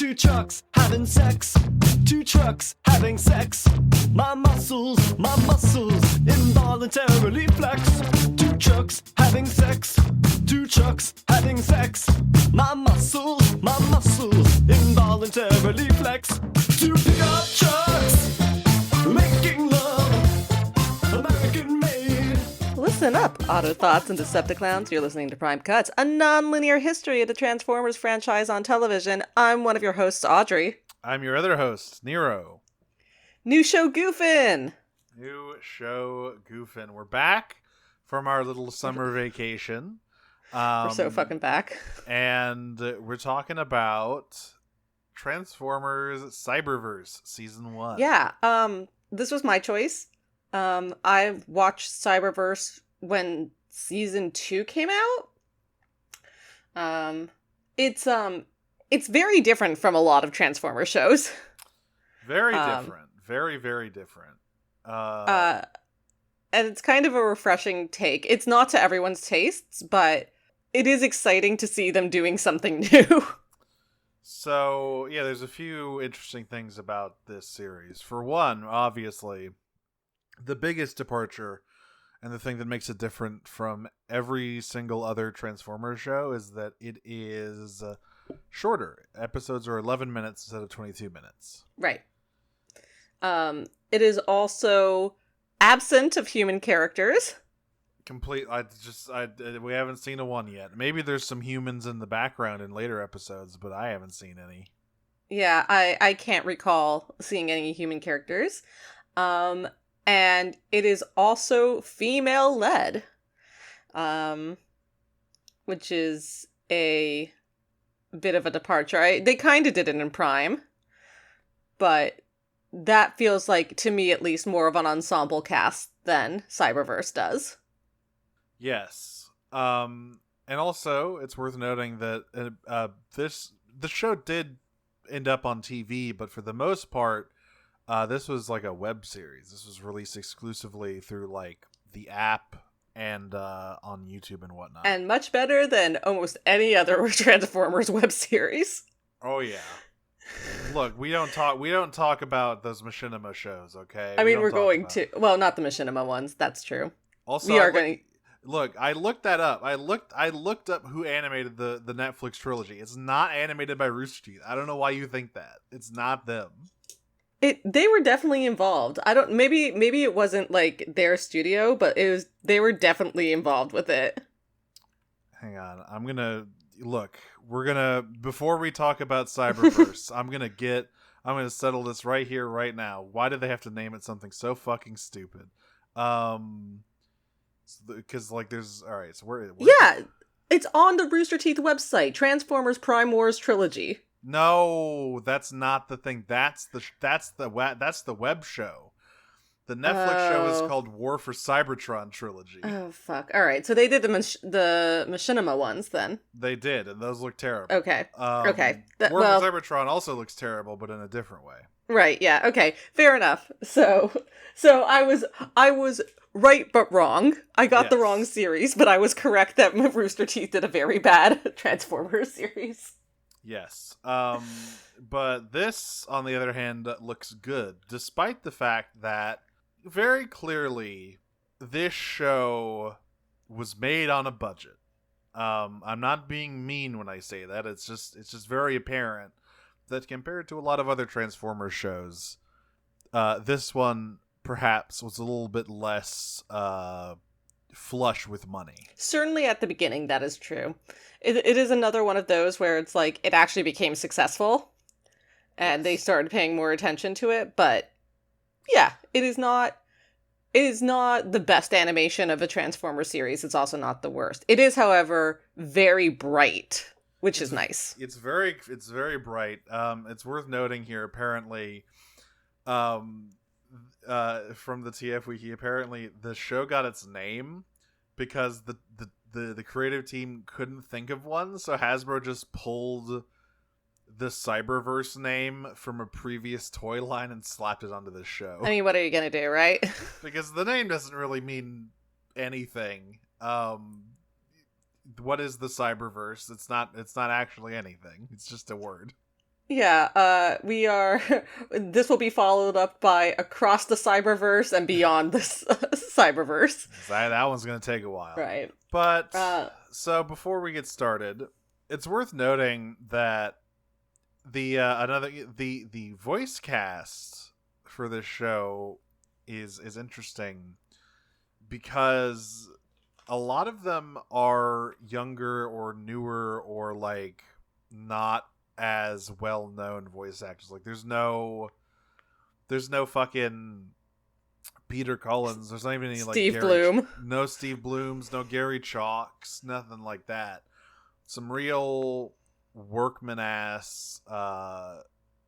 Two trucks having sex. Two trucks having sex. My muscles involuntarily flex. Two trucks having sex. Two trucks having sex. My muscles involuntarily flex. Two pickup trucks making love, American made. Listen up, Autothoughts and Decepticlowns. You're listening to Prime Cuts, a non-linear history of the Transformers franchise on television. I'm one of your hosts, Audrey. I'm your other host, Nero. New show goofin'! We're back from our little summer vacation. We're so fucking back. And we're talking about Transformers Cyberverse Season 1. Yeah, this was my choice. I watched Cyberverse when Season 2 came out. It's very different from a lot of Transformers shows. Very different. Very, very different. And it's kind of a refreshing take. It's not to everyone's tastes, but it is exciting to see them doing something new. So, yeah, there's a few interesting things about this series. For one, obviously, the biggest departure and the thing that makes it different from every single other Transformers show is that it is shorter. Episodes are 11 minutes instead of 22 minutes. Right. It is also absent of human characters. We haven't seen a one yet. Maybe there's some humans in the background in later episodes, but I haven't seen any. Yeah, I can't recall seeing any human characters. And it is also female-led, which is a bit of a departure. They kind of did it in Prime, but that feels like, to me at least, more of an ensemble cast than Cyberverse does. Yes. And also, it's worth noting that the show did end up on TV, but for the most part, this was like a web series. This was released exclusively through like the app and on YouTube and whatnot. And much better than almost any other Transformers web series. Oh yeah. Look, we don't talk about those Machinima shows, okay? I mean, we're going to. Well, not the Machinima ones. That's true. Also, we are going to. Look, I looked that up. I looked up who animated the Netflix trilogy. It's not animated by Rooster Teeth. I don't know why you think that. It's not them. They were definitely involved. Maybe it wasn't like their studio, but they were definitely involved with it. Hang on. Before we talk about Cyberverse, I'm gonna settle this right here, right now. Why did they have to name it something so fucking stupid? Because like there's alright, so where yeah, it's on the Rooster Teeth website. Transformers Prime Wars Trilogy. No, that's not the thing. That's the web show. The Netflix show is called War for Cybertron Trilogy. Oh fuck! All right, so they did the Machinima ones then. They did, and those look terrible. Okay. Okay. War for Cybertron also looks terrible, but in a different way. Right. Yeah. Okay. Fair enough. So I was right but wrong. I got the wrong series, but I was correct that Rooster Teeth did a very bad Transformers series. Yes. But this, on the other hand, looks good, despite the fact that very clearly this show was made on a budget. I'm not being mean when I say that. It's just very apparent that compared to a lot of other Transformers shows, this one perhaps was a little bit less flush with money. Certainly at the beginning, that is true. It is another one of those where it's like it actually became successful and they started paying more attention to it. But yeah, it is not the best animation of a Transformers series. It's also not the worst. It is, however, very bright, which is nice. It's very bright. It's worth noting here, apparently, from the TF Wiki, apparently the show got its name because the creative team couldn't think of one, so Hasbro just pulled the Cyberverse name from a previous toy line and slapped it onto the show. I mean, what are you gonna do, right? Because the name doesn't really mean anything. What is the Cyberverse? It's not actually anything. It's just a word. we are. This will be followed up by Across the Cyberverse and Beyond the Cyberverse. That one's going to take a while. Right. But, so before we get started, it's worth noting that the voice cast for this show is interesting because a lot of them are younger or newer or like not as well known voice actors. Like there's no fucking Peter Collins. There's not even any like Steve Bloom. No Steve Blooms, no Gary Chalks, nothing like that. Some real workman ass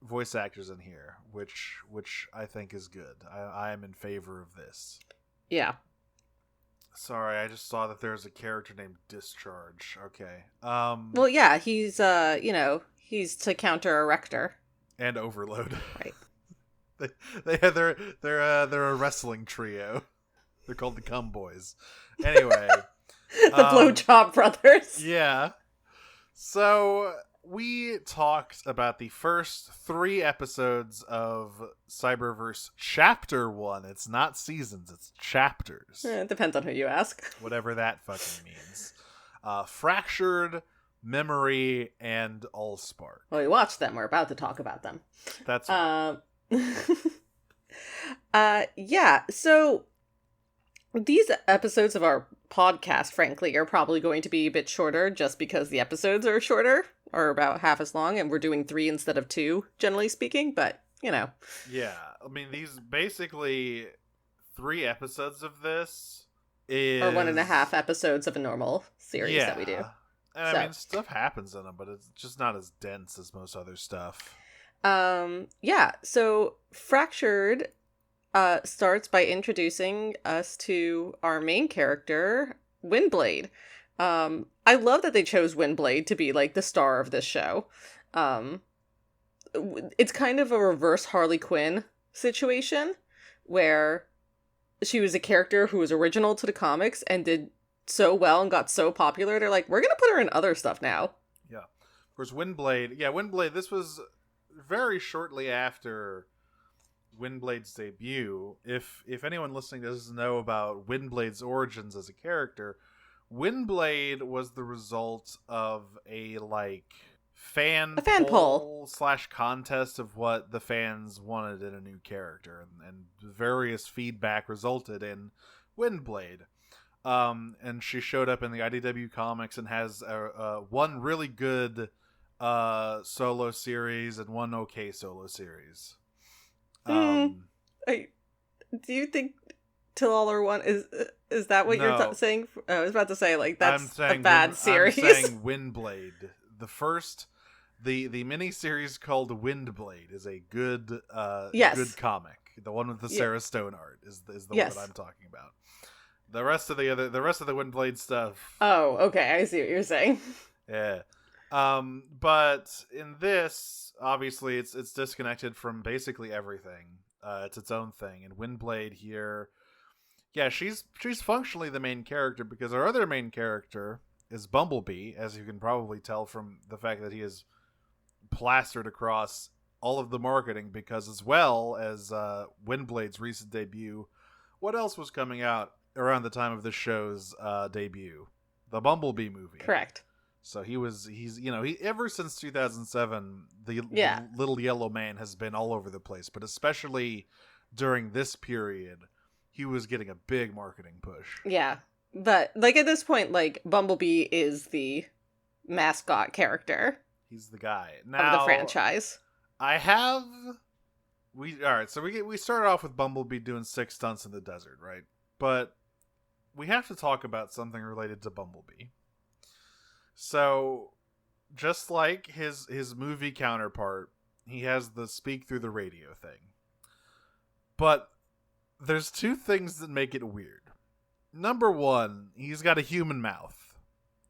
voice actors in here, which I think is good. I am in favor of this. Yeah. Sorry, I just saw that there's a character named Discharge. Okay. Well, yeah, he's he's to counter a Rector and Overload. Right. they're a wrestling trio. They're called the Cum Boys. Anyway, the Blowjob Brothers. Yeah. So we talked about the first 3 episodes of Cyberverse Chapter 1. It's not seasons, it's chapters. It depends on who you ask. Whatever that fucking means. Fractured, Memory, and ASMAllspark. Well, we watched them. We're about to talk about them. That's right. Yeah, so these episodes of our podcast, frankly, are probably going to be a bit shorter just because the episodes are shorter, or about half as long, and we're doing 3 instead of 2, generally speaking, but, you know. Yeah, I mean, these basically 3 episodes of this is... Or 1.5 episodes of a normal series that we do. And I mean, stuff happens in them, but it's just not as dense as most other stuff. Yeah, so Fractured starts by introducing us to our main character, Windblade. I love that they chose Windblade to be like the star of this show. It's kind of a reverse Harley Quinn situation where she was a character who was original to the comics and did so well and got so popular. They're like, we're gonna put her in other stuff now. Yeah. Of course, Windblade, this was very shortly after Windblade's debut. If anyone listening doesn't know about Windblade's origins as a character, Windblade was the result of a fan poll / contest of what the fans wanted in a new character, and various feedback resulted in Windblade. And she showed up in the IDW comics and has one really good solo series and one okay solo series. Do you think Till All Are One is that what you're saying? I was about to say that's a bad series. I'm saying Windblade. The mini series called Windblade is a good good comic. The one with the Sarah Stone art is the one that I'm talking about. The rest of the Windblade stuff. Oh, okay, I see what you're saying. Yeah. But in this, obviously, it's disconnected from basically everything. It's its own thing. And Windblade here, yeah, she's functionally the main character because our other main character is Bumblebee, as you can probably tell from the fact that he is plastered across all of the marketing. Because as well as Windblade's recent debut, what else was coming out around the time of this show's debut? The Bumblebee movie. Correct. So he's ever since 2007, the little yellow man has been all over the place, but especially during this period, he was getting a big marketing push. Yeah. But at this point, Bumblebee is the mascot character. He's the guy now of the franchise. So we started off with Bumblebee doing 6 stunts in the desert, right? But we have to talk about something related to Bumblebee. So, just like his movie counterpart, he has the speak through the radio thing. But there's 2 things that make it weird. Number 1, he's got a human mouth.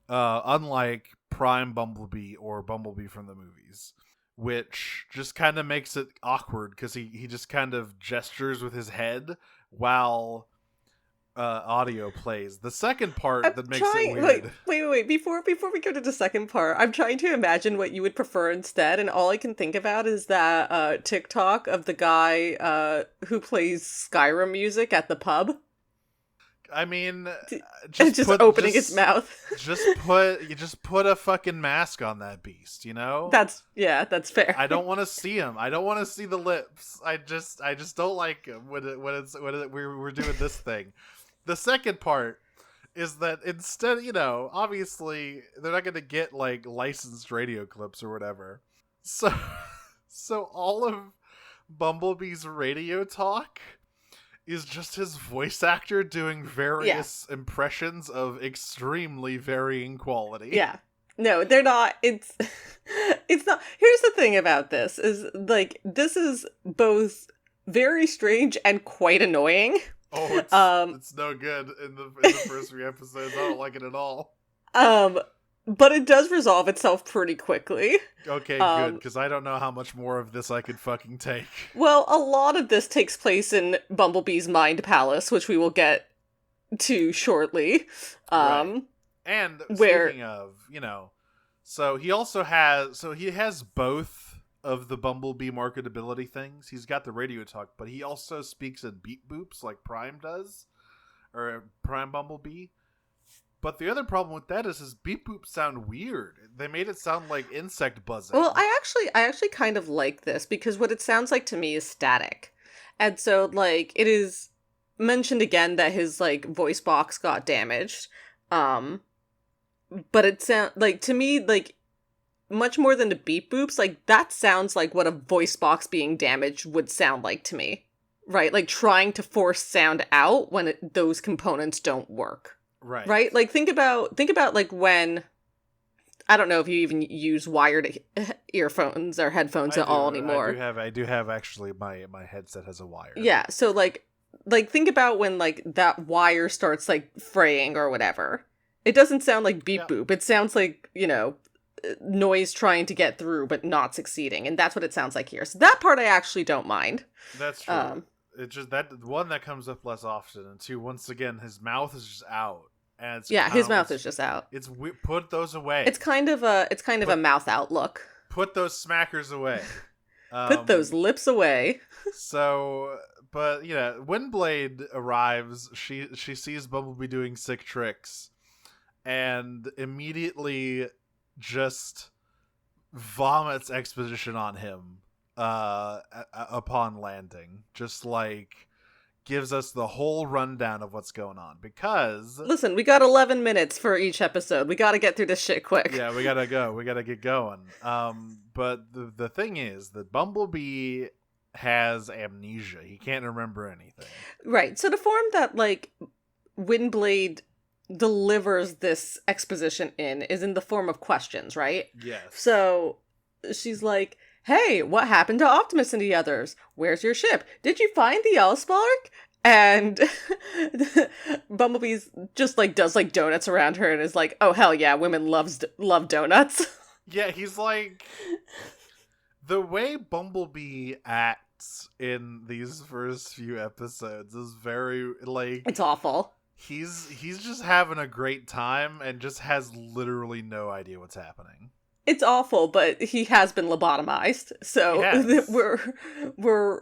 Unlike Prime Bumblebee or Bumblebee from the movies. Which just kind of makes it awkward because he just kind of gestures with his head while audio plays. The second part I'm that makes trying. it weird. Wait. Before we go to the second part, I'm trying to imagine what you would prefer instead, and all I can think about is that TikTok of the guy who plays Skyrim music at the pub. I mean, Just opening his mouth. just put a fucking mask on that beast, you know? That's fair. I don't want to see him. I don't want to see the lips. I just don't like him when we're doing this thing. The second part is that instead, obviously they're not going to get like licensed radio clips or whatever. So all of Bumblebee's radio talk is just his voice actor doing various impressions of extremely varying quality. Yeah. No, they're not. It's not. Here's the thing about this is like this is both very strange and quite annoying. Oh, it's no good in the first 3 episodes. I don't like it at all. But it does resolve itself pretty quickly. Okay, good, because I don't know how much more of this I could fucking take. Well, a lot of this takes place in Bumblebee's mind palace, which we will get to shortly. Right. And speaking of, so he has both of the Bumblebee marketability things. He's got the radio talk, but he also speaks in beep boops like Prime does, or Prime Bumblebee. But the other problem with that is his beep boops sound weird. They made it sound like insect buzzing. Well, I actually kind of like this because what it sounds like to me is static. And so like it is mentioned again that his like voice box got damaged. But it sound like to me like much more than the beep boops, like that sounds like what a voice box being damaged would sound like to me. Right? Like trying to force sound out when those components don't work. Right? Like think about like when I don't know if you even use wired earphones or headphones at all anymore. I do have actually my headset has a wire. Yeah, so like think about when like that wire starts like fraying or whatever. It doesn't sound like beep boop. It sounds like, noise trying to get through but not succeeding, and that's what it sounds like here. So that part I actually don't mind. That's true. It's just that one that comes up less often, and two, once again, his mouth is just out. And his mouth is just out. Put those away. It's kind of a mouth out look. Put those smackers away. Put those lips away. So, but Windblade arrives. She sees Bumblebee doing sick tricks, and immediately just vomits exposition on him upon landing. Just like gives us the whole rundown of what's going on, because listen, we got 11 minutes for each episode. We gotta get through this shit quick. Yeah, we gotta go. We gotta get going. But the thing is that Bumblebee has amnesia. He can't remember anything. Right. So the form that like Windblade delivers this exposition in is in the form of questions, right? Yes. So she's like, hey, what happened to Optimus and the others? Where's your ship? Did you find the ASMAllspark? And Bumblebee's just like does like donuts around her and is like, oh hell yeah, women love donuts. Yeah, he's like, the way Bumblebee acts in these first few episodes is very like, it's awful. He's just having a great time and just has literally no idea what's happening. It's awful, but he has been lobotomized, so we're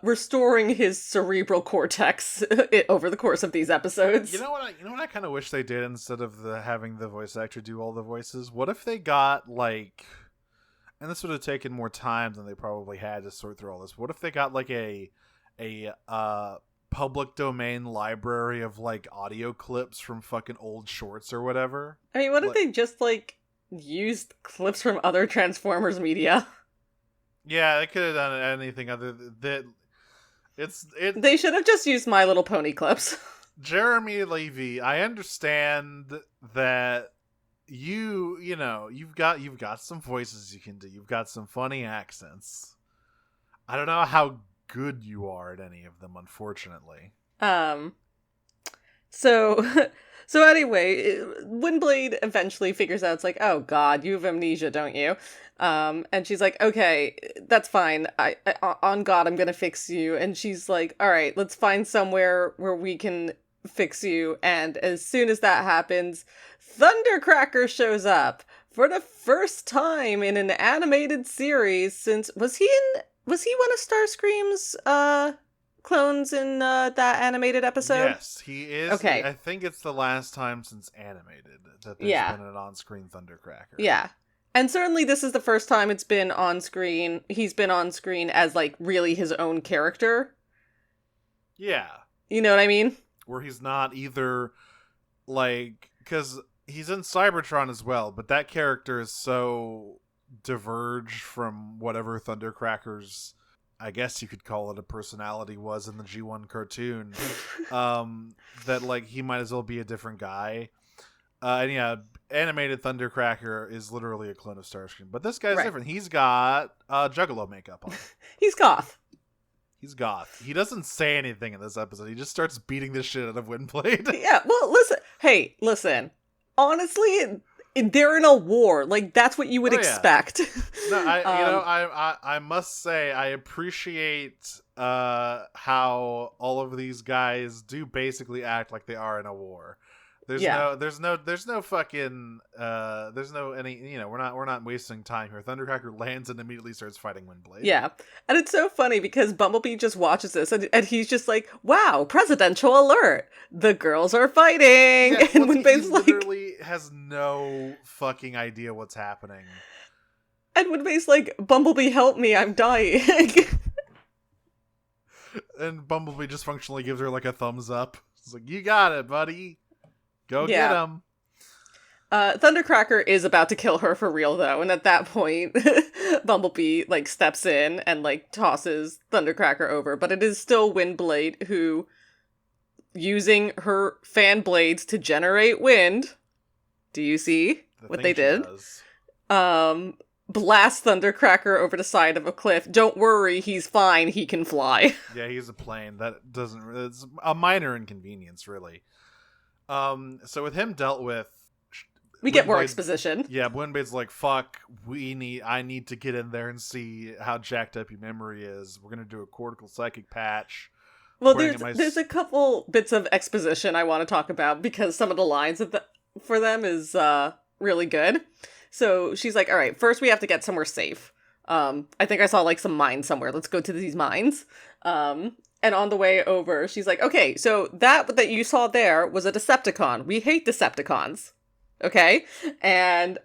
restoring his cerebral cortex over the course of these episodes. You know what I kind of wish they did instead of having the voice actor do all the voices? What if they got like, and this would have taken more time than they probably had to sort through all this. What if they got like a public domain library of like audio clips from fucking old shorts or whatever? I mean, what if they just like used clips from other Transformers media? Yeah, they could have done anything other than that. They should have just used My Little Pony clips. Jeremy Levy, I understand that you've got some voices you can do. You've got some funny accents. I don't know how good you are at any of them, unfortunately. So anyway, Windblade eventually figures out, it's like, oh god, you have amnesia, don't you? And she's like, okay, that's fine. I on God, I'm gonna fix you. And she's like, all right, let's find somewhere where we can fix you. And as soon as that happens, Thundercracker shows up for the first time in an animated series since was he one of Starscream's clones in that animated episode? Yes, he is. Okay. I think it's the last time since animated that there's Yeah. been an on-screen Thundercracker. Yeah. And certainly this is the first time it's been on screen. He's been on screen as, like, really his own character. Yeah. You know what I mean? Where he's not either, like, because he's in Cybertron as well, but that character is so diverged from whatever Thundercracker's, I guess you could call it, a personality was in the G1 cartoon, that, like, he might as well be a different guy. And yeah, animated Thundercracker is literally a clone of Starscream. But this guy's different. He's got Juggalo makeup on. He's goth. He's goth. He doesn't say anything in this episode. He just starts beating the shit out of Windblade. Yeah, well, listen. Honestly, they're in a war. Like, that's what you would expect. No, I must say, I appreciate how all of these guys do basically act like they are in a war. There's no fucking we're not wasting time here. Thundercracker lands and immediately starts fighting Windblade. Yeah. And it's so funny because Bumblebee just watches this and he's just like, wow, presidential alert. The girls are fighting. Yeah, and Windblade's like, literally has no fucking idea what's happening. And Windblade's like, Bumblebee, help me, I'm dying. And Bumblebee just functionally gives her like a thumbs up. It's like, you got it, buddy. Go get him. Thundercracker is about to kill her for real, though, and at that point, Bumblebee, like, steps in and, like, tosses Thundercracker over, but it is still Windblade who, using her fan blades to generate wind, do you see what they did? Blast Thundercracker over the side of a cliff. Don't worry, he's fine, he can fly. Yeah, he's a plane. It's a minor inconvenience, really. So with him dealt with, we get more exposition. Yeah, Windblade's like, fuck, I need to get in there and see how jacked up your memory is. We're gonna do a cortical psychic patch. Well, there's a couple bits of exposition I want to talk about because some of the lines for them is really good. So she's like, all right, first we have to get somewhere safe. I think I saw like some mines somewhere. Let's go to these mines. And on the way over, she's like, okay, so that you saw there was a Decepticon. We hate Decepticons. Okay? And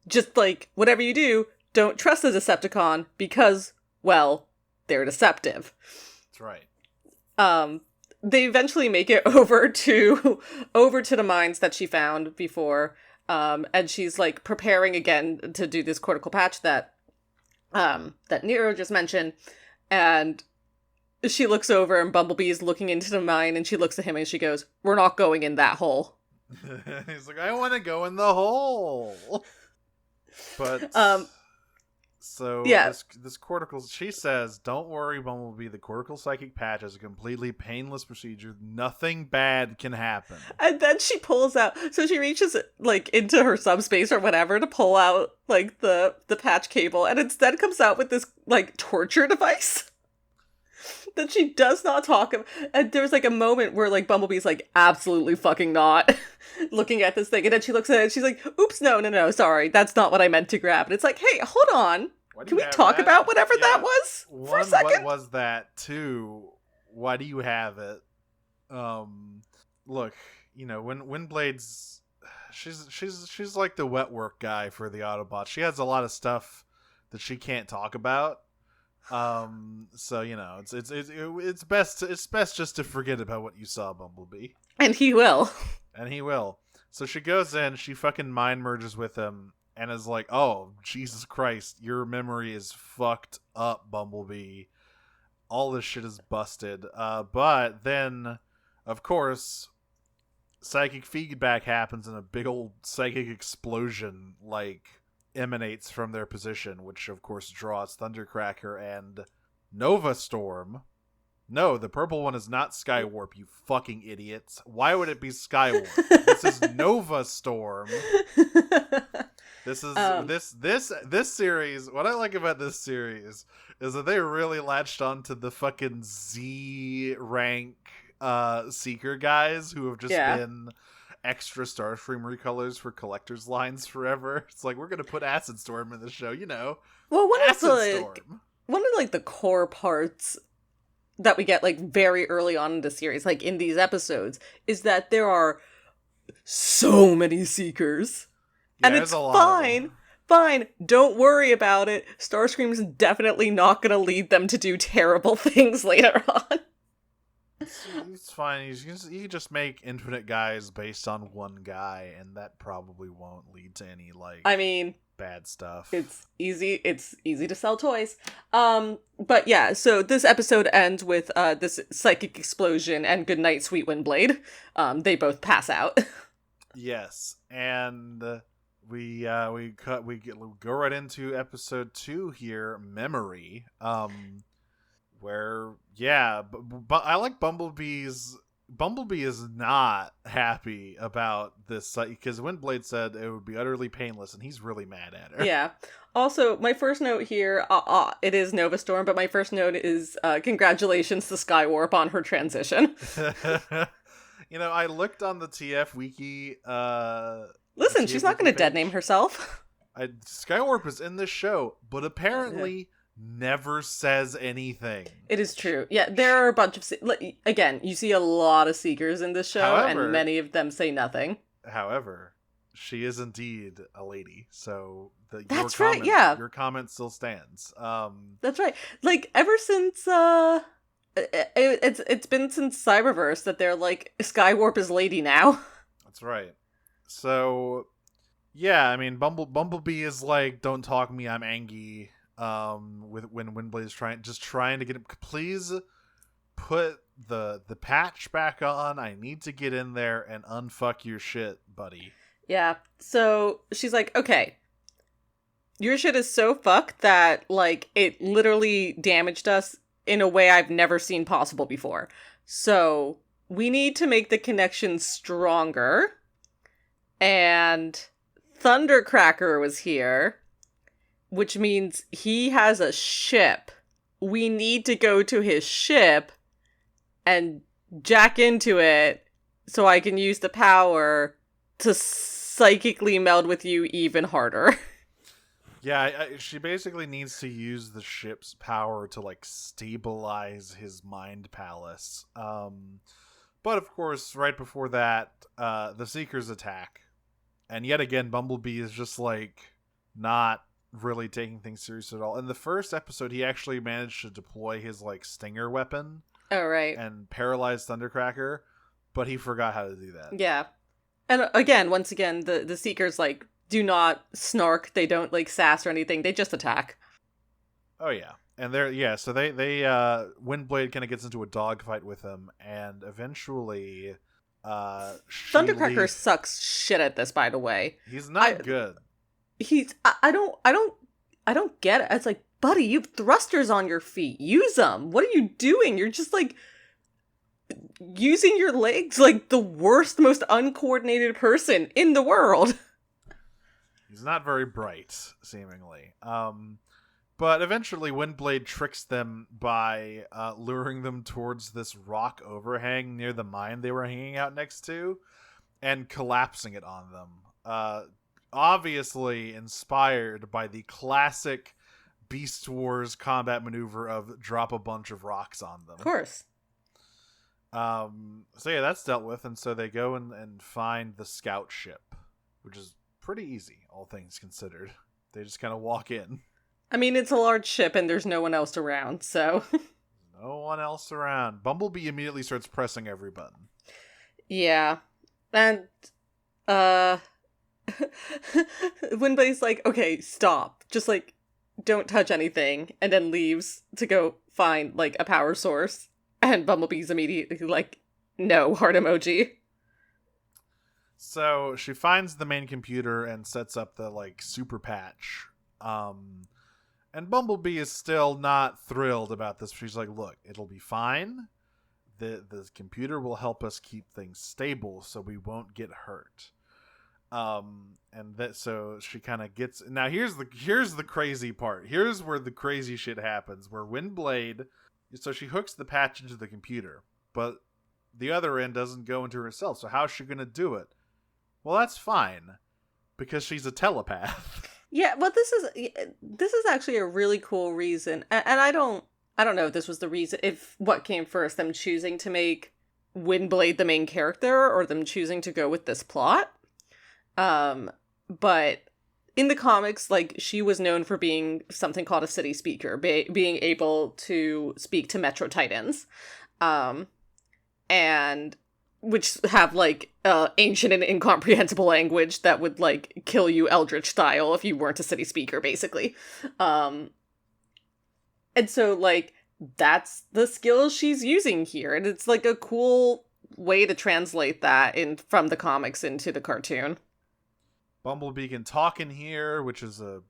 just like, whatever you do, don't trust a Decepticon because, well, they're deceptive. That's right. They eventually make it over to the mines that she found before. And she's like preparing again to do this cortical patch that Nero just mentioned. And she looks over and Bumblebee is looking into the mine and she looks at him and she goes, we're not going in that hole. He's like, I want to go in the hole. But, so yeah. this cortical, she says, don't worry, Bumblebee, the cortical psychic patch is a completely painless procedure. Nothing bad can happen. And then she pulls out, so she reaches like into her subspace or whatever to pull out like the patch cable and instead comes out with this like torture device. That she does not talk about. And there's like a moment where like Bumblebee's like, absolutely fucking not looking at this thing. And then she looks at it and she's like, oops, no, sorry. That's not what I meant to grab. And it's like, hey, hold on. Can we talk about whatever that was for a second? What was that? Two, why do you have it? Look, you know, when Windblade's, she's like the wet work guy for the Autobots. She has a lot of stuff that she can't talk about. So you know, it's best just to forget about what you saw, Bumblebee. And he will. So she goes in, she fucking mind merges with him, and is like, "Oh, Jesus Christ, your memory is fucked up, Bumblebee. All this shit is busted." But then, of course, psychic feedback happens, and a big old psychic explosion, like, emanates from their position, which of course draws Thundercracker and Nova Storm. No, the purple one is not Skywarp, you fucking idiots. Why would it be Skywarp? This is Nova Storm. This is this series. What I like about this series is that they really latched onto the fucking Z rank Seeker guys who have just Yeah. been extra Starscream recolors for collector's lines forever. It's like, we're gonna put Acid Storm in the show, Well, Acid Storm. one of like the core parts that we get like very early on in the series, like in these episodes, is that there are so many Seekers. Yeah, And there's it's a lot of them. fine, don't worry about it. Starscream's definitely not gonna lead them to do terrible things later on. It's fine. You can just make infinite guys based on one guy, and that probably won't lead to any I mean, bad stuff. it's easy to sell toys. But yeah, so this episode ends with this psychic explosion and goodnight, sweet Windblade. They both pass out. Yes, and we go right into episode 2 here, Memory. Where but I like Bumblebee is not happy about this because Windblade said it would be utterly painless, and he's really mad at her. Yeah. Also, my first note here, it is Nova Storm, but my first note is congratulations to Skywarp on her transition. I looked on the TF wiki. Listen, TF she's not going wiki to dead page. name herself. Skywarp is in this show, but apparently never says anything. It is true. Yeah, there are a bunch of... Again, you see a lot of Seekers in this show, However, and many of them say nothing. However, she is indeed a lady, so That's right, yeah. Your comment still stands. That's right. Like, ever since... It's been since Cyberverse that they're like, Skywarp is lady now. That's right. So, yeah, I mean, Bumblebee is like, don't talk me, I'm Angie. When Windblade is trying to get him, please put the patch back on. I need to get in there and unfuck your shit, buddy. Yeah. So she's like, okay, your shit is so fucked that like it literally damaged us in a way I've never seen possible before. So we need to make the connection stronger. And Thundercracker was here, which means he has a ship. We need to go to his ship and jack into it so I can use the power to psychically meld with you even harder. Yeah, she basically needs to use the ship's power to like stabilize his mind palace. But of course, right before that, the Seekers attack. And yet again, Bumblebee is just like not really taking things serious at all. In the first episode, he actually managed to deploy his like stinger weapon. Oh, right. And paralyze Thundercracker, but he forgot how to do that. Yeah. And again, once again, the Seekers like do not snark, they don't like sass or anything, they just attack. Oh yeah. And so they Windblade kind of gets into a dogfight with him, and eventually Thundercracker sucks shit at this, by the way. He's not good. I don't get it. It's like, buddy, you have thrusters on your feet. Use them. What are you doing? You're just like using your legs like the worst, most uncoordinated person in the world. He's not very bright, seemingly. But eventually Windblade tricks them by luring them towards this rock overhang near the mine they were hanging out next to and collapsing it on them. Obviously inspired by the classic Beast Wars combat maneuver of drop a bunch of rocks on them. Of course. So yeah, that's dealt with, and so they go and find the scout ship, which is pretty easy, all things considered. They just kind of walk in. I mean, it's a large ship and there's no one else around, so... No one else around. Bumblebee immediately starts pressing every button. Yeah. And, Windblade's like, okay, stop. Just, like, don't touch anything, and then leaves to go find, like, a power source. And Bumblebee's immediately like, no, heart emoji. So she finds the main computer and sets up the, like, super patch. And Bumblebee is still not thrilled about this. She's like, look, it'll be fine. The computer will help us keep things stable so we won't get hurt. So she kind of gets... Now, here's the crazy part. Here's where the crazy shit happens, where Windblade... So she hooks the patch into the computer, but the other end doesn't go into herself. So how's she going to do it? Well, that's fine, because she's a telepath. Yeah, well, this is actually a really cool reason, and I don't know if this was the reason, if what came first, them choosing to make Windblade the main character or them choosing to go with this plot. But in the comics, like, she was known for being something called a city speaker, being able to speak to Metro Titans, and which have, like, ancient and incomprehensible language that would, like, kill you Eldritch style if you weren't a city speaker, basically. And so, like, that's the skill she's using here, and it's, like, a cool way to translate that from the comics into the cartoon. Bumblebee can talk in here, which is a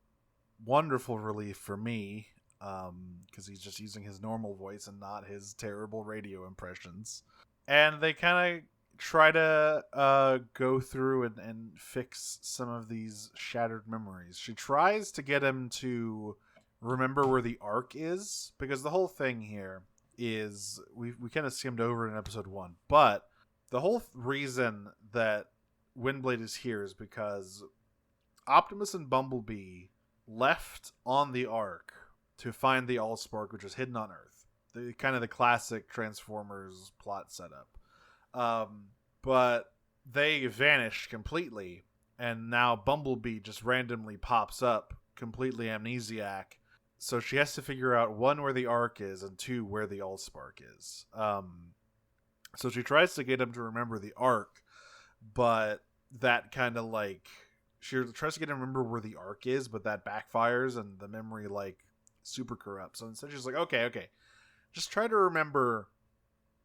wonderful relief for me, because he's just using his normal voice and not his terrible radio impressions. And they kind of try to go through and fix some of these shattered memories. She tries to get him to remember where the Ark is, because the whole thing here is, we kind of skimmed over in episode 1, but the whole reason that Windblade is here is because Optimus and Bumblebee left on the Ark to find the AllSpark, which is hidden on Earth. Kind of the classic Transformers plot setup. But they vanished completely, and now Bumblebee just randomly pops up, completely amnesiac. So she has to figure out, 1, where the Ark is, and 2, where the AllSpark is. So she tries to get him to remember the Ark, but that kind of, like, she tries to get him to remember where the Ark is, but that backfires, and the memory, like, super corrupts. So instead she's like, okay, just try to remember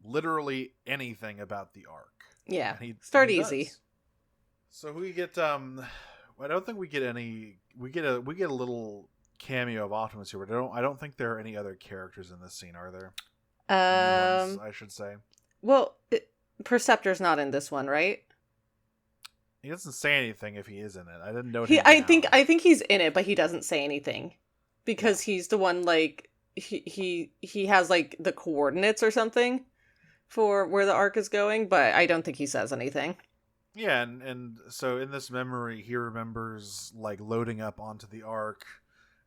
literally anything about the Ark. Yeah, start easy. Does. So we get I don't think we get any. We get a little cameo of Optimus here, but I don't think there are any other characters in this scene, are there? New ones, I should say. Well, Perceptor's not in this one, right? He doesn't say anything if he is in it. I didn't know. I think he's in it, but he doesn't say anything because he's the one, like, he has, like, the coordinates or something for where the Ark is going, but I don't think he says anything. Yeah, and so in this memory, he remembers, like, loading up onto the Ark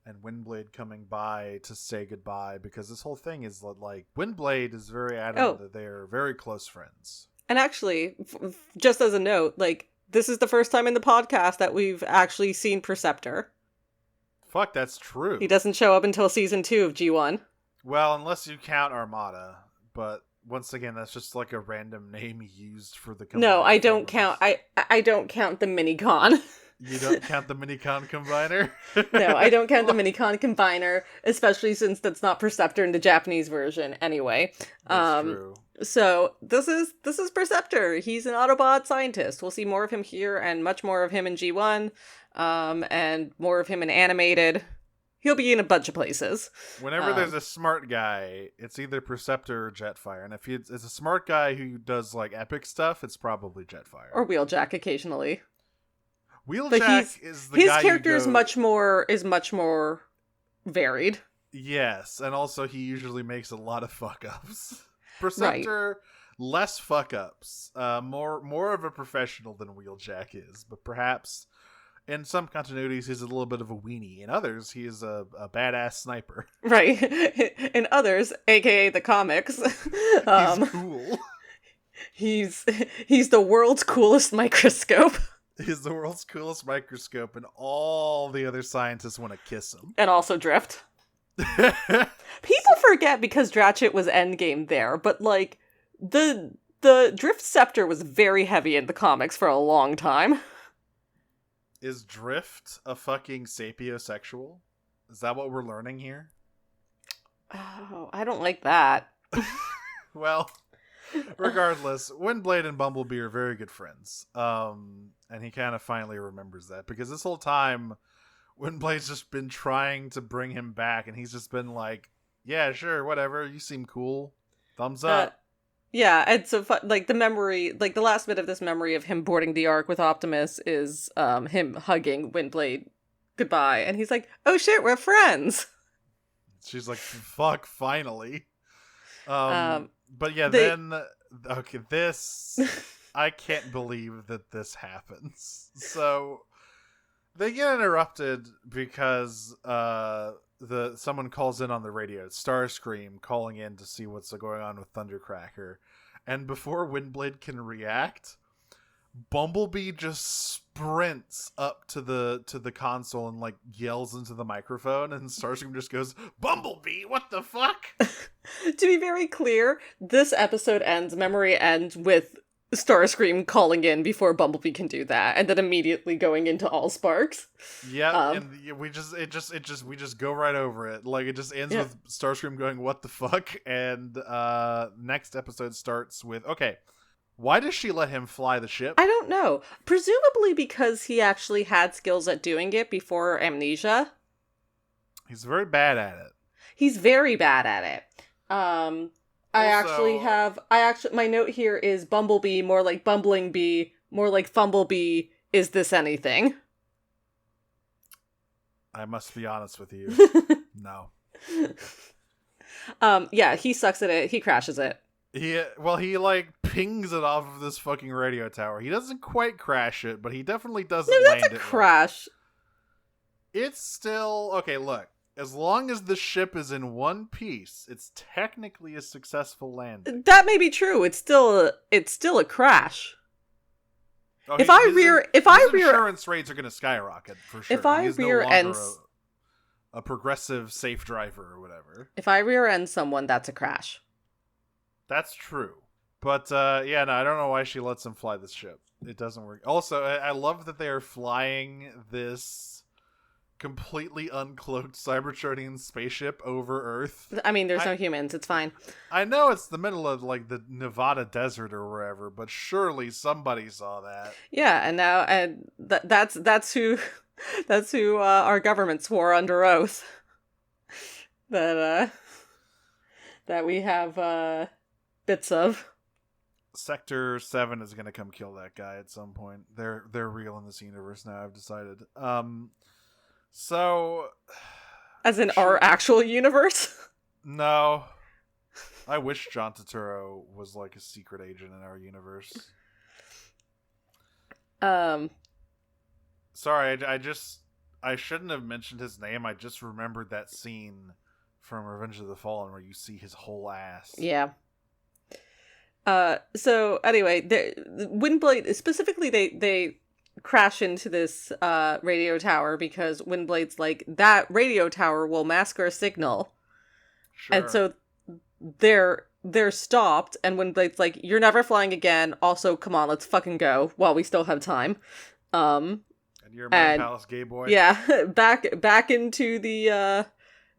and Windblade coming by to say goodbye, because this whole thing is, like, Windblade is very adamant that they're very close friends. And actually, just as a note, like, this is the first time in the podcast that we've actually seen Perceptor. Fuck, that's true. He doesn't show up until season 2 of G1. Well, unless you count Armada, but once again, that's just like a random name used for the. No, I don't count. I don't count the Minicon. You don't count the Minicon combiner? No, I don't count the Minicon combiner, especially since that's not Perceptor in the Japanese version. Anyway, that's true. So this is Perceptor. He's an Autobot scientist. We'll see more of him here, and much more of him in G1, and more of him in animated. He'll be in a bunch of places. Whenever there's a smart guy, it's either Perceptor or Jetfire. And if it's a smart guy who does, like, epic stuff, it's probably Jetfire. Or Wheeljack occasionally. Wheeljack is the his guy character is much more varied. Yes, and also he usually makes a lot of fuck-ups. Perceptor, less fuck-ups. More of a professional than Wheeljack is, but perhaps in some continuities, he's a little bit of a weenie. In others, he is a badass sniper. Right. In others, aka the comics, he's cool. He's the world's coolest microscope. He's the world's coolest microscope, and all the other scientists want to kiss him. And also Drift. People forget because Dratchet was endgame there, but, like, the Drift scepter was very heavy in the comics for a long time. Is Drift a fucking sapiosexual? Is that what we're learning here? Oh, I don't like that. Well, regardless, Windblade and Bumblebee are very good friends. And he kind of finally remembers that, because this whole time, Windblade's just been trying to bring him back, and he's just been like, yeah, sure, whatever, you seem cool. Thumbs up. Yeah, and so, like, the memory, like, the last bit of this memory of him boarding the Ark with Optimus is him hugging Windblade goodbye, and he's like, oh shit, we're friends! She's like, fuck, finally. But yeah, then Okay, this I can't believe that this happens. So they get interrupted because someone calls in on the radio. It's Starscream calling in to see what's going on with Thundercracker. And before Windblade can react, Bumblebee just sprints up to the console and like yells into the microphone, and Starscream just goes, "Bumblebee, what the fuck?" To be very clear, this episode memory ends with Starscream calling in before Bumblebee can do that, and then immediately going into AllSparks. Yeah, and we just go right over it. Like, it just ends with Starscream going, "What the fuck?" And next episode starts with, okay, why does she let him fly the ship? I don't know. Presumably because he actually had skills at doing it before Amnesia. He's very bad at it. He's very bad at it. My note here is Bumblebee, more like Bumbling Bee, more like Fumblebee, is this anything? I must be honest with you. No. Yeah, he sucks at it. He crashes it. He like pings it off of this fucking radio tower. He doesn't quite crash it, but he definitely doesn't land it. That's a crash. Right. It's still okay, look. As long as the ship is in one piece, it's technically a successful landing. That may be true. It's still a crash. Oh, His insurance rates are going to skyrocket for sure. If I He's rear no end longer a progressive safe driver or whatever. If I rear end someone, that's a crash. That's true. But I don't know why she lets him fly this ship. It doesn't work. Also, I love that they are flying this completely uncloaked Cybertronian spaceship over Earth. I mean, there's no humans. It's fine. I know it's the middle of like the Nevada desert or wherever, but surely somebody saw that. Yeah, and that's who our government swore under oath that we have bits of. Sector 7 is gonna come kill that guy at some point. They're real in this universe now, I've decided. So, as in our actual universe? No. I wish John Turturro was like a secret agent in our universe. Sorry, I shouldn't have mentioned his name. I just remembered that scene from Revenge of the Fallen where you see his whole ass. Yeah. So anyway, Windblade, specifically they crash into this radio tower because Windblade's like, that radio tower will mask our signal. Sure. And so they're stopped, and Windblade's like, you're never flying again. Also, come on, let's fucking go while we still have time. And you're a Man Palace gay boy. Yeah, back into the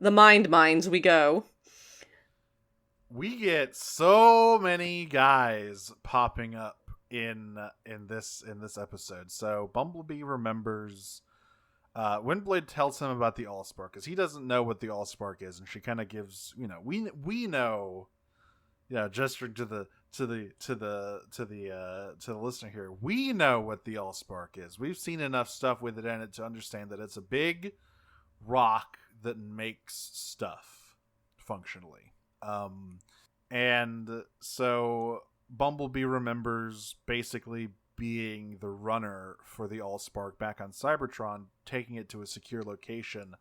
mind mines we go. We get so many guys popping up in this episode. So Bumblebee remembers Windblade tells him about the AllSpark because he doesn't know what the AllSpark is, and she kind of gives, we know, gesturing to the listener here, we know what the AllSpark is. We've seen enough stuff with it in it to understand that it's a big rock that makes stuff functionally. And so Bumblebee remembers basically being the runner for the AllSpark back on Cybertron, taking it to a secure location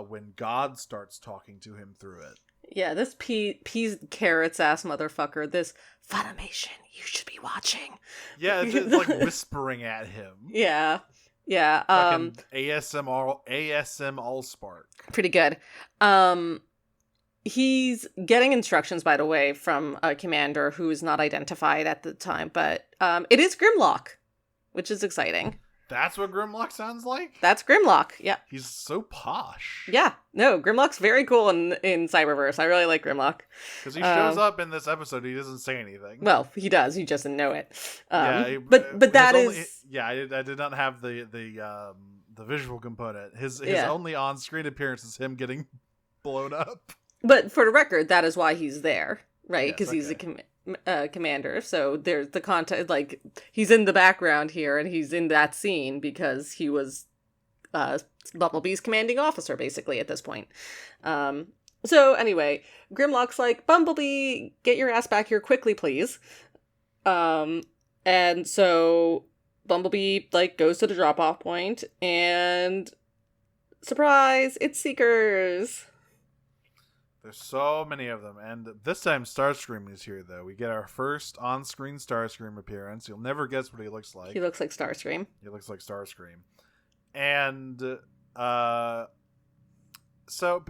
when God starts talking to him through it. Yeah, this peas carrots ass motherfucker, this Funimation, you should be watching. Yeah, it's just like whispering at him. Yeah. ASM AllSpark. Pretty good. He's getting instructions, by the way, from a commander who is not identified at the time, but it is Grimlock, which is exciting. That's what Grimlock sounds like? That's Grimlock, yeah. He's so posh. Yeah, no, Grimlock's very cool in Cyberverse. I really like Grimlock. Because he shows up in this episode, he doesn't say anything. Well, he does, you just didn't know it. But that is... I did not have the visual component. His only on-screen appearance is him getting blown up. But for the record, that is why he's there, right? Because Yes, he's a commander. So there's the content, like, he's in the background here, and he's in that scene because he was Bumblebee's commanding officer, basically, at this point. So anyway, Grimlock's like, Bumblebee, get your ass back here quickly, please. And so Bumblebee like goes to the drop-off point, and surprise, it's Seekers. There's so many of them, and this time Starscream is here. Though we get our first on-screen Starscream appearance. You'll never guess what he looks like. He looks like Starscream. He looks like Starscream, and so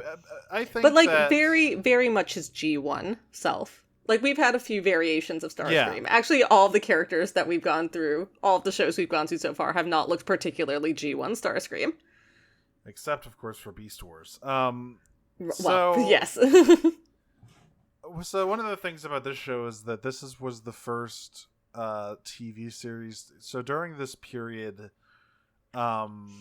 I think, but like that... very, very much his G1 self. Like we've had a few variations of Starscream. Yeah. Actually, all of the characters that we've gone through, all of the shows we've gone through so far, have not looked particularly G1 Starscream. except of course for Beast Wars. Well, yes. So one of the things about this show is that was the first TV series. So during this period, Hasbro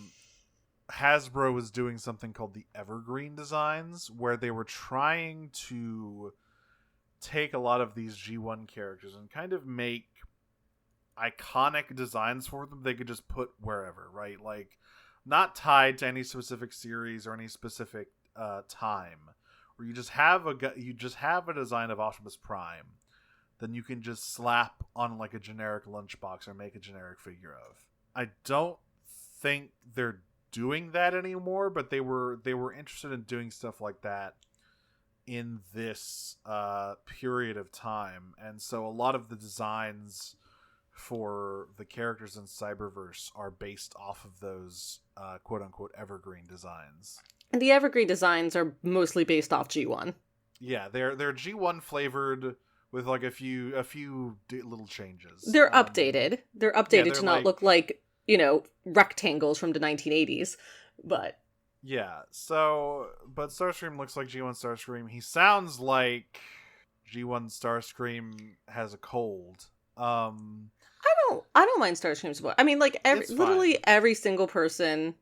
was doing something called the Evergreen Designs, where they were trying to take a lot of these G1 characters and kind of make iconic designs for them they could just put wherever, right? Like, not tied to any specific series or any specific time, where you just have a design of Optimus Prime, then you can just slap on like a generic lunchbox or make a generic figure of. I don't think they're doing that anymore, but they were interested in doing stuff like that in this period of time, and so a lot of the designs for the characters in Cyberverse are based off of those quote-unquote evergreen designs. And the Evergreen designs are mostly based off G1. Yeah, they're G1 flavored with like a few little changes. They're updated. They're updated to not like... look like, rectangles from the 1980s, but... Yeah, so, but Starscream looks like G1 Starscream. He sounds like G1 Starscream has a cold. I don't mind Starscream's voice. I mean, like, literally every single person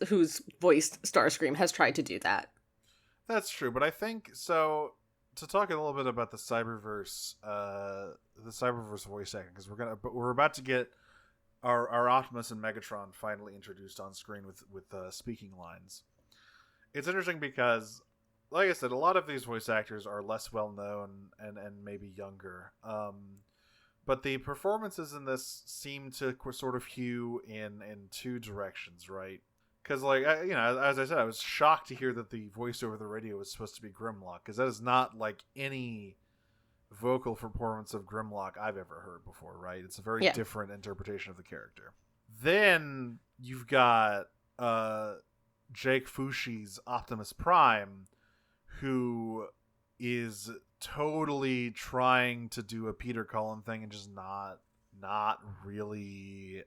who's voiced Starscream has tried to do that. That's true, but I think, so, to talk a little bit about the Cyberverse voice acting, because we're about to get our Optimus and Megatron finally introduced on screen with speaking lines. It's interesting because, like I said, a lot of these voice actors are less well known and maybe younger. But the performances in this seem to sort of hew in two directions, right? Because, like, as I said, I was shocked to hear that the voice over the radio was supposed to be Grimlock, because that is not like any vocal performance of Grimlock I've ever heard before, right? It's a very different interpretation of the character. Then you've got Jake Fushi's Optimus Prime, who is totally trying to do a Peter Cullen thing and just not really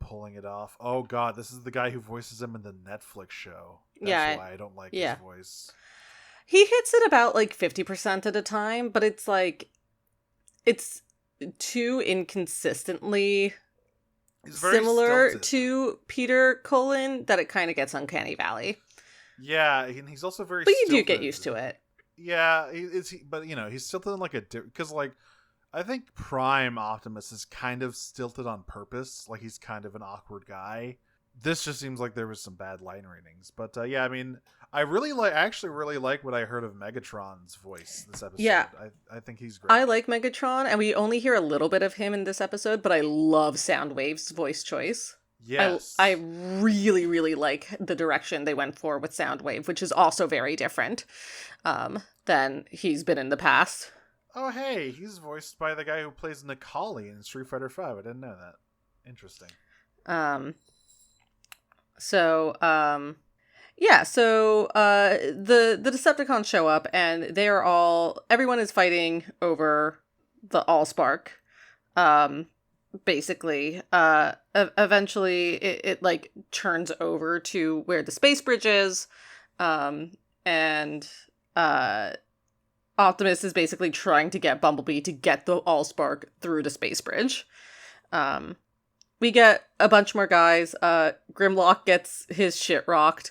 pulling it off. Oh god, this is the guy who voices him in the Netflix show. That's why I don't like his voice. He hits it about like 50% at a time, but it's like it's too inconsistently similar stilted to Peter Cullen that it kind of gets uncanny valley. Yeah, and he's also very But you stilted. do get used to it. Yeah, but he's stilted in like because like I think Prime Optimus is kind of stilted on purpose. Like, he's kind of an awkward guy. This just seems like there was some bad line readings. But yeah, I mean, I actually really like what I heard of Megatron's voice this episode. Yeah. I think he's great. I like Megatron, and we only hear a little bit of him in this episode, but I love Soundwave's voice choice. Yes. I really, really like the direction they went for with Soundwave, which is also very different than he's been in the past. Oh, hey, he's voiced by the guy who plays Nikali in Street Fighter V. I didn't know that. Interesting. So the Decepticons show up, and everyone is fighting over the AllSpark. Basically, eventually it like turns over to where the space bridge is, and Optimus is basically trying to get Bumblebee to get the AllSpark through the space bridge. We get a bunch more guys. Grimlock gets his shit rocked.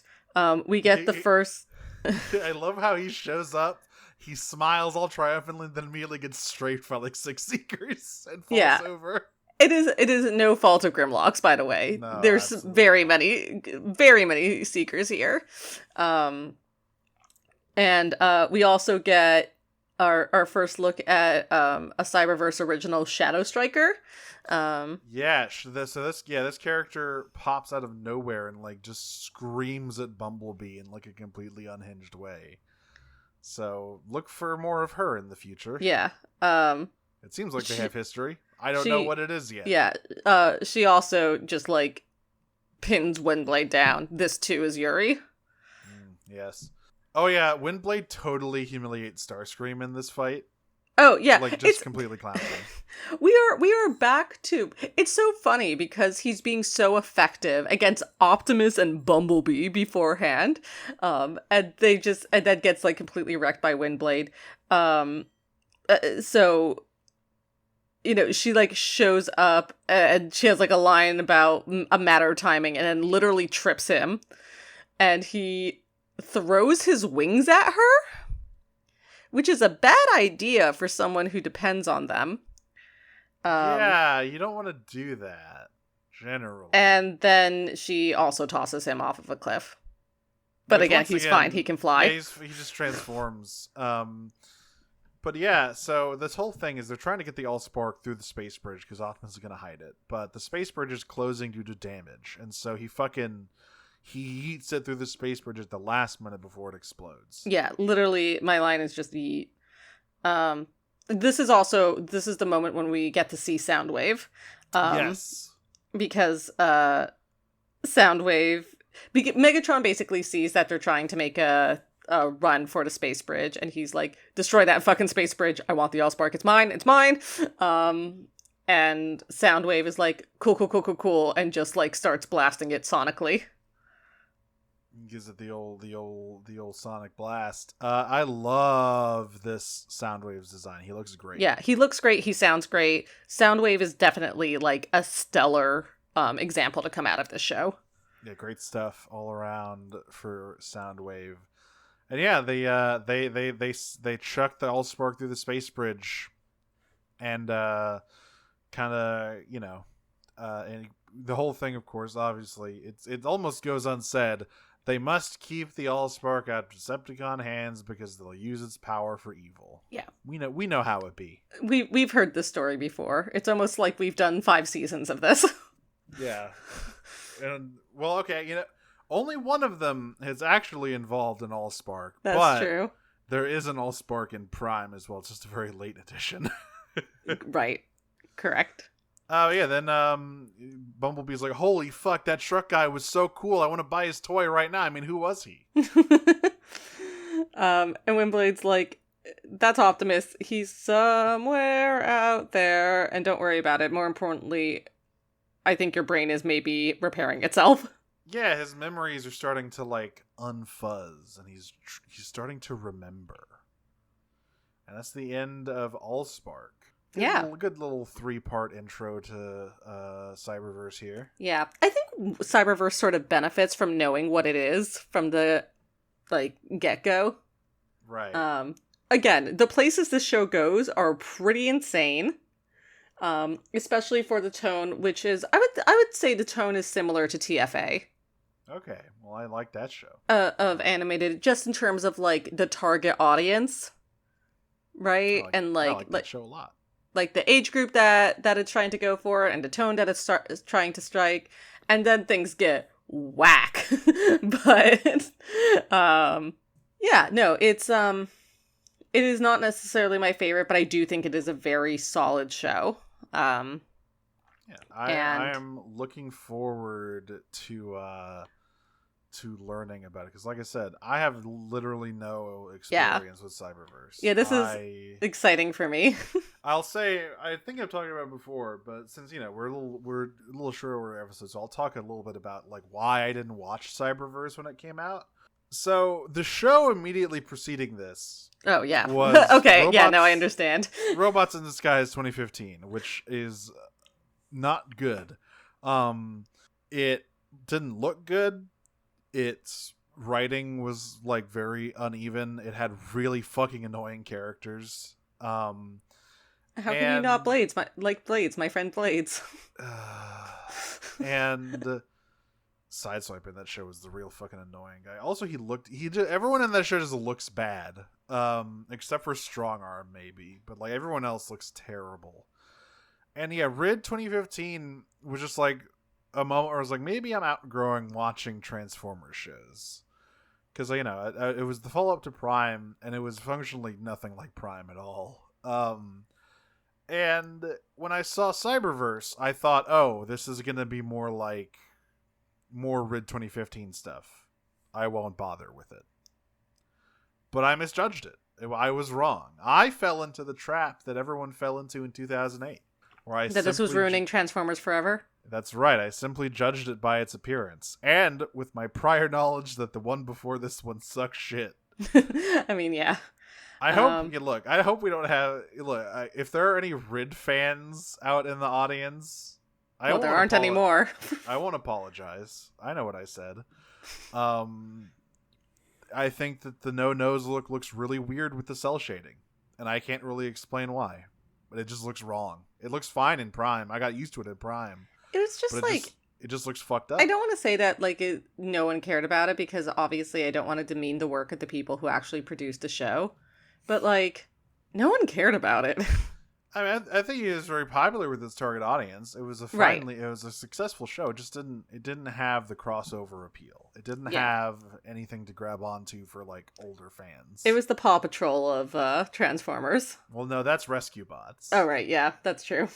We get the first... I love how he shows up. He smiles all triumphantly, then immediately gets strafed by like 6 Seekers and falls over. It is no fault of Grimlock's, by the way. No, There's absolutely. very many Seekers here. And we also get our first look at a Cyberverse original, Shadow Striker. This character pops out of nowhere and like just screams at Bumblebee in like a completely unhinged way. So look for more of her in the future. Yeah. It seems like they have history. I don't know what it is yet. Yeah. She also just like pins Windblade down. This too is Yuri. Yes. Oh yeah, Windblade totally humiliates Starscream in this fight. Oh yeah, like just completely clowns him. We are back to. It's so funny because he's being so effective against Optimus and Bumblebee beforehand, and that gets like completely wrecked by Windblade. So she like shows up and she has like a line about a matter of timing, and then literally trips him, and he throws his wings at her, which is a bad idea for someone who depends on them. Yeah, you don't want to do that, generally. And then she also tosses him off of a cliff. But again, he's fine. He can fly. Yeah, he just transforms. But yeah, so this whole thing is they're trying to get the AllSpark through the space bridge because Optimus is going to hide it. But the space bridge is closing due to damage. And so he eats it through the space bridge at the last minute before it explodes. Yeah, literally, my line is just eat. This is the moment when we get to see Soundwave. Yes. Because Soundwave... Megatron basically sees that they're trying to make a run for the space bridge, and he's like, destroy that fucking space bridge. I want the AllSpark. It's mine. It's mine. And Soundwave is like, cool, and just like starts blasting it sonically. Gives it the old sonic blast. I love this Soundwave's design. He looks great. Yeah, he looks great. He sounds great. Soundwave is definitely like a stellar example to come out of this show. Yeah, great stuff all around for Soundwave. And yeah, they chuck the AllSpark through the space bridge, and kind of and the whole thing, of course, obviously, it almost goes unsaid. They must keep the AllSpark out of Decepticon hands because they'll use its power for evil. Yeah, we know how it be. We've heard this story before. It's almost like we've done 5 seasons of this. Yeah, and well, okay, only one of them is actually involved in AllSpark. That's true. There is an AllSpark in Prime as well. It's just a very late edition. Right. Correct. Oh, yeah, then Bumblebee's like, holy fuck, that truck guy was so cool. I want to buy his toy right now. I mean, who was he? And Windblade's like, that's Optimus. He's somewhere out there, and don't worry about it. More importantly, I think your brain is maybe repairing itself. Yeah, his memories are starting to, like, unfuzz, and he's starting to remember. And that's the end of AllSpark. Yeah. Good little 3-part intro to Cyberverse here. Yeah. I think Cyberverse sort of benefits from knowing what it is from the, like, get-go. Right. Again, the places this show goes are pretty insane. Especially for the tone, which is, I would say the tone is similar to TFA. Okay. Well, I like that show. Of animated, just in terms of, like, the target audience. Right? I like that like show a lot. Like the age group that it's trying to go for, and the tone that it's trying to strike, and then things get whack. But yeah, no, it is not necessarily my favorite, but I do think it is a very solid show. Yeah, I am looking forward to learning about it, because like I said, I have literally no experience with Cyberverse. Yeah, this is exciting for me. I'll say, I think I've talked about it before, but since we're a little shorter episode, so I'll talk a little bit about like why I didn't watch Cyberverse when it came out. So the show immediately preceding this, oh yeah, was okay, yeah, no, I understand. Robots in Disguise 2015, which is not good. It didn't look good. Its writing was like very uneven. It had really fucking annoying characters. How can you not Blades? My friend Blades. And sideswiping that show was the real fucking annoying guy. Also, everyone in that show just looks bad. Except for Strong Arm, maybe. But, like, everyone else looks terrible. And yeah, Rid 2015 was just like a moment where I was like, maybe I'm outgrowing watching Transformers shows. Because, you know, it was the follow-up to Prime, and it was functionally nothing like Prime at all. And when I saw Cyberverse, I thought, oh, this is going to be more Rid 2015 stuff. I won't bother with it. But I misjudged it. I was wrong. I fell into the trap that everyone fell into in 2008. That this was ruining Transformers forever? That's right. I simply judged it by its appearance. And with my prior knowledge that the one before this one sucks shit. I mean, yeah. I hope, I hope we don't have, if there are any Rid fans out in the audience, there aren't anymore. I won't apologize. I know what I said. I think that the no-nose look looks really weird with the cell shading, and I can't really explain why, but it just looks wrong. It looks fine in Prime. I got used to it in Prime. It was just it just looks fucked up. I don't want to say that no one cared about it, because obviously I don't want to demean the work of the people who actually produced the show, but no one cared about it. I mean, I think it was very popular with its target audience. It was it was a successful show. It didn't have the crossover appeal. It didn't have anything to grab onto for older fans. It was the Paw Patrol of Transformers. Well, no, that's Rescue Bots. Oh right, yeah, that's true.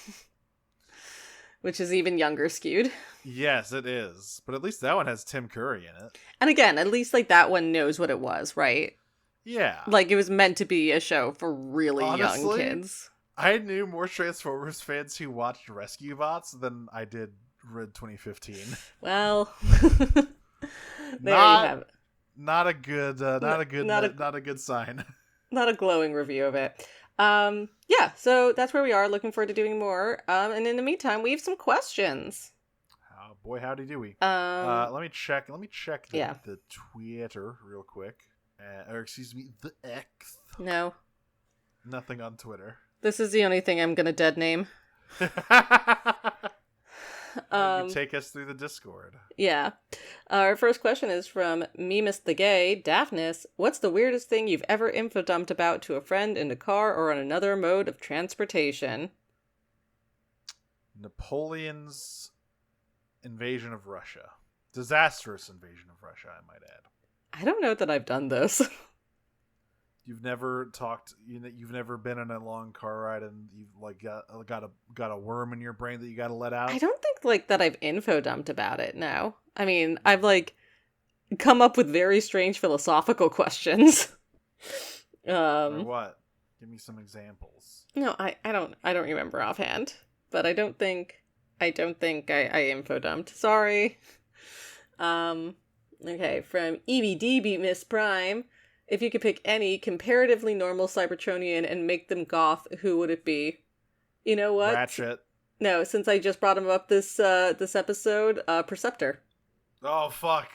Which is even younger skewed. Yes, it is. But at least that one has Tim Curry in it. And again, at least that one knows what it was, right? Yeah. It was meant to be a show for really young kids. I knew more Transformers fans who watched Rescue Bots than I did Rid 2015. Well, there you have it. Not a good sign. Not a glowing review of it. Yeah, so that's where we are. Looking forward to doing more. And in the meantime, we have some questions. Oh boy, howdy do we. Let me check the Twitter real quick. Or excuse me, the X. No. Nothing on Twitter. This is the only thing I'm gonna dead name. You take us through the Discord. Yeah. Our first question is from Memus the Gay. Daphnis, what's the weirdest thing you've ever infodumped about to a friend in a car or on another mode of transportation? Napoleon's invasion of Russia. Disastrous invasion of Russia, I might add. I don't know that I've done this. You've never you've never been in a long car ride and you've got a worm in your brain that you got to let out? I don't think that I've infodumped about it, no. I mean, I've come up with very strange philosophical questions. Or what? Give me some examples. No, I don't remember offhand, but I don't think I infodumped. Sorry. Okay, from EBDB Miss Prime. If you could pick any comparatively normal Cybertronian and make them goth, who would it be? You know what? Ratchet. No, since I just brought him up this episode, Perceptor. Oh, fuck.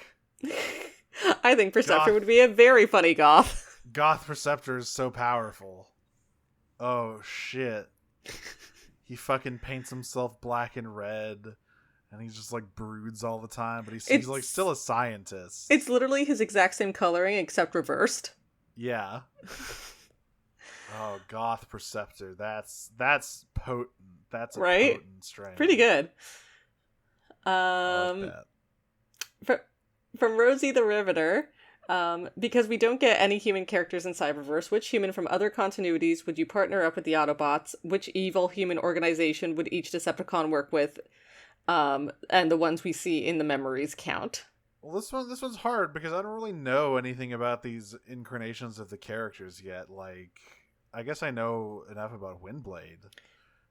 I think Perceptor would be a very funny goth. Goth Perceptor is so powerful. Oh, shit. He fucking paints himself black and red. And he's just broods all the time, but he's still a scientist. It's literally his exact same coloring except reversed. Yeah. Oh, Goth Perceptor. That's potent. That's a potent strain. Pretty good. I like that. From Rosie the Riveter, because we don't get any human characters in Cyberverse, which human from other continuities would you partner up with the Autobots? Which evil human organization would each Decepticon work with? And the ones we see in the memories count. Well, this one's hard because I don't really know anything about these incarnations of the characters yet. I guess I know enough about Windblade,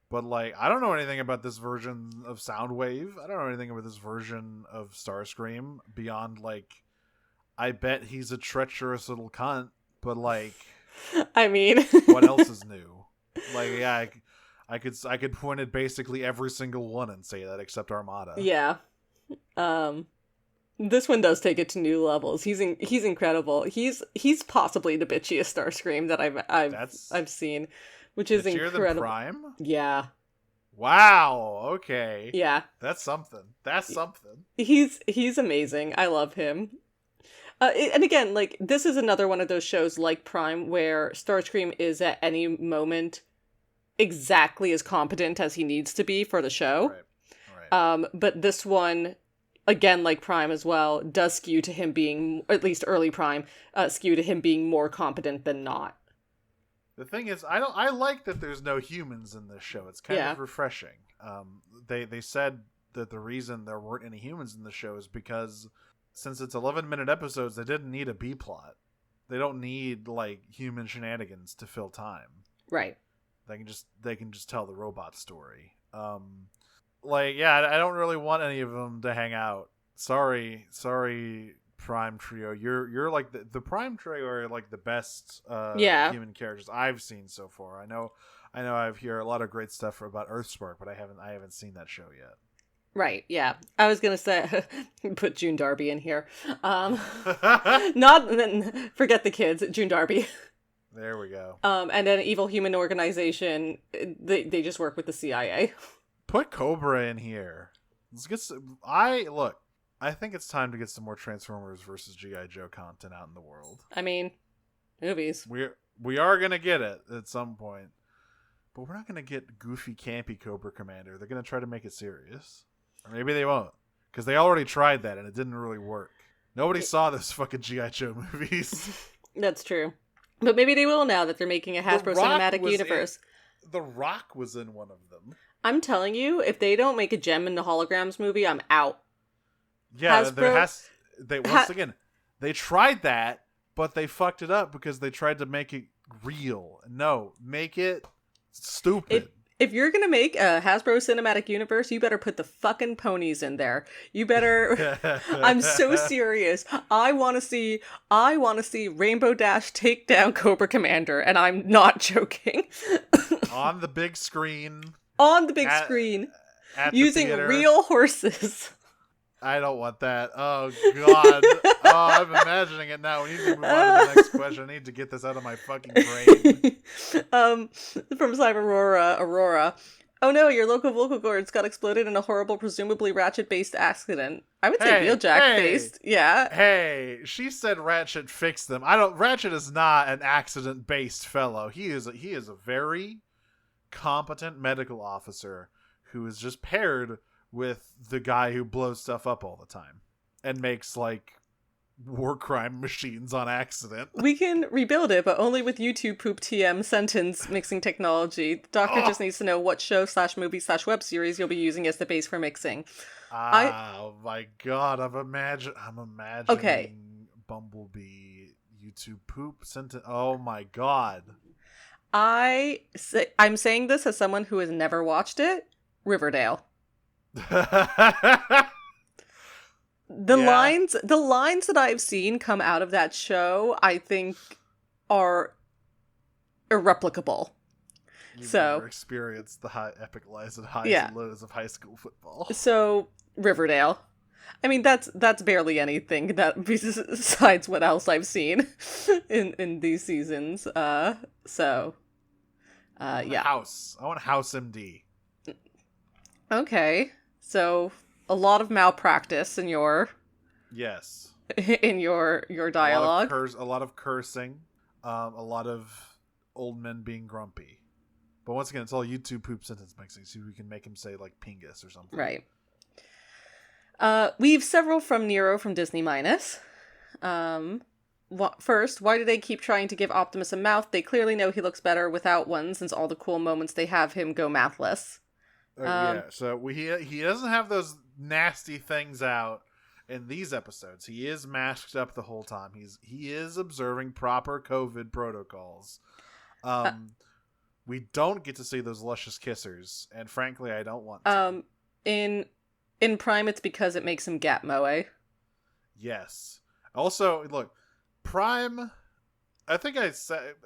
but I don't know anything about this version of Soundwave. I don't know anything about this version of Starscream beyond I bet he's a treacherous little cunt, but I mean, what else is new? Yeah. I could point at basically every single one and say that except Armada. Yeah. This one does take it to new levels. He's incredible. He's possibly the bitchiest Starscream that I've seen, which is incredible. Than Prime? Yeah. Wow. Okay. Yeah. That's something. That's something. He's amazing. I love him. And again, like, this is another one of those shows like Prime where Starscream is at any moment exactly as competent as he needs to be for the show. Right. But this one, again, like Prime as well, does skew to him being, at least early Prime, skew to him being more competent than not. The thing is, I like that there's no humans in this show. It's kind of refreshing. They said that the reason there weren't any humans in the show is because since it's 11-minute episodes, they didn't need a B plot. They don't need like human shenanigans to fill time. Right. They can just tell the robot story. Like, yeah, I don't really want any of them to hang out. Sorry, Prime Trio. You're like the Prime Trio are like the best human characters I've seen so far. I know I've heard a lot of great stuff about Earthspark, but I haven't seen that show yet. Right, yeah. I was gonna say, put June Darby in here. Not, forget the kids, June Darby. There we go. And then Evil Human Organization, they just work with the CIA. Put Cobra in here. Let's get I think it's time to get some more Transformers versus G.I. Joe content out in the world. I mean, movies. We are gonna get it at some point. But we're not gonna get goofy, campy Cobra Commander. They're gonna try to make it serious. Or maybe they won't. Because they already tried that and it didn't really work. Nobody saw those fucking G.I. Joe movies. That's true. But maybe they will now that they're making a Hasbro Cinematic Universe. The Rock was in one of them. I'm telling you, if they don't make a Gem in the Holograms movie, I'm out. Yeah, once again, they tried that, but they fucked it up because they tried to make it real. No, make it stupid. If you're gonna make a Hasbro Cinematic Universe, you better put the fucking ponies in there. You better. I'm so serious. I want to see Rainbow Dash take down Cobra Commander, and I'm not joking. On the big screen. On the big screen, using real horses. I don't want that. Oh, God. I'm imagining it now. We need to move on to the next question. I need to get this out of my fucking brain. From Cyber Aurora. Oh no, your local vocal cords got exploded in a horrible, presumably Ratchet-based accident. I would say Wheeljack-based. Yeah. Hey, she said Ratchet fixed them. Ratchet is not an accident-based fellow. He is a very competent medical officer who is just paired with the guy who blows stuff up all the time and makes like war crime machines on accident. We can rebuild it, but only with YouTube poop TM sentence mixing technology. The doctor just needs to know what show /movie/web series you'll be using as the base for mixing. Oh my God, I'm imagining Bumblebee YouTube poop sentence. Oh my God. I'm saying this as someone who has never watched it. Riverdale. The lines that I've seen come out of that show, I think, are irreplicable. You've never experienced the epic highs and lows of high school football. So Riverdale. I mean, that's barely anything that besides what else I've seen in these seasons. Yeah. House. I want House MD. Okay. So a lot of malpractice in your dialogue. A lot of cursing. A lot of old men being grumpy. But once again, it's all YouTube poop sentence mixing, so we can make him say like Pingus or something. Right. We have several from Nero from Disney Minus. First, why do they keep trying to give Optimus a mouth? They clearly know he looks better without one, since all the cool moments they have him go mouthless. So he doesn't have those nasty things out in these episodes. He is masked up the whole time. He is observing proper COVID protocols. We don't get to see those luscious kissers, and frankly, I don't want to. In Prime, it's because it makes him Gap Moe. Yes. Also, look, Prime. I think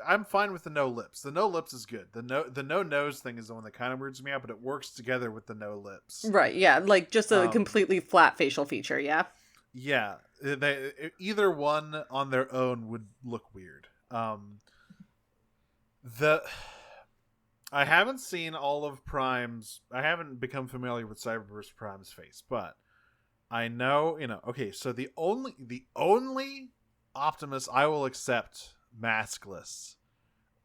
I'm fine with the no lips. The no lips is good. The no nose thing is the one that kind of weirds me out, but it works together with the no lips. Right. Yeah. Like just a completely flat facial feature. Yeah. Yeah. Either one on their own would look weird. I haven't seen all of Prime's. I haven't become familiar with Cyberverse Prime's face, but I know, okay, so the only Optimus I will accept maskless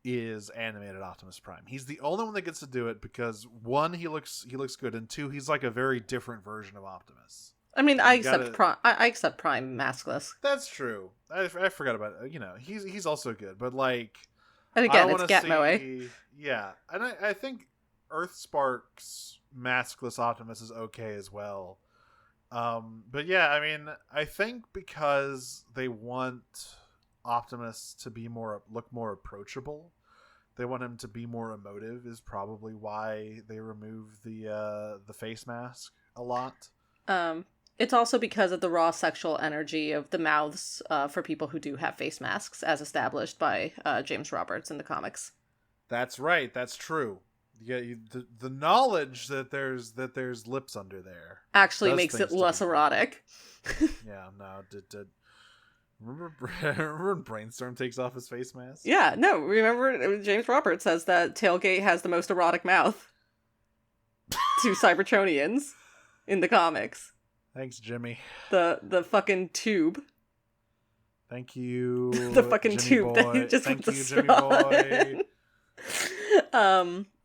is animated Optimus Prime. He's the only one that gets to do it because one, he looks good, and two, he's like a very different version of Optimus. I mean, I accept Prime maskless. That's true. I forgot about it. He's also good, but like, and again, it's Gatmoe. Yeah, and I think EarthSpark's maskless Optimus is okay as well. But yeah, I mean, I think because they want Optimus to be look more approachable, they want him to be more emotive, is probably why they remove the face mask a lot. It's also because of the raw sexual energy of the mouths for people who do have face masks, as established by James Roberts in the comics. That's right. That's true. Yeah, the knowledge that there's lips under there actually makes it less erotic. Yeah, no. Did remember when Brainstorm takes off his face mask? Yeah, no. Remember James Roberts says that Tailgate has the most erotic mouth to Cybertronians in the comics. Thanks, Jimmy. The fucking tube. Thank you. The fucking Jimmy tube boy. that he just Thank puts you, a Jimmy straw boy.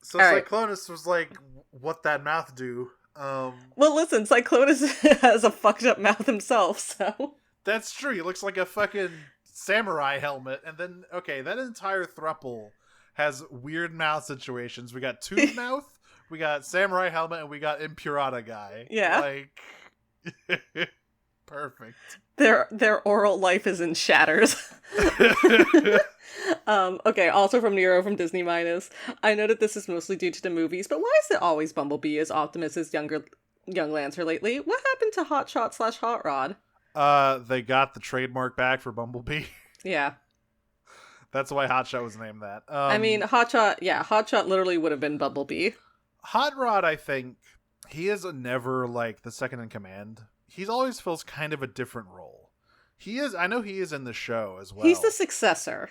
So Cyclonus was like, "What that mouth do?" Well, listen, Cyclonus has a fucked up mouth himself, so that's true. He looks like a fucking samurai helmet, and then that entire throuple has weird mouth situations. We got tube mouth, we got samurai helmet, and we got Impurata guy. Yeah, like perfect. Their oral life is in shatters. Okay, also from Nero from Disney Minus. I know that this is mostly due to the movies, but why is it always Bumblebee as Optimus's young Lancer lately? What happened to Hotshot / Hot Rod? They got the trademark back for Bumblebee. Yeah. That's why Hotshot was named that. I mean, Hotshot literally would have been Bumblebee. Hot Rod, I think, he is never like the second in command. He always fills kind of a different role. I know he is in the show as well. He's the successor.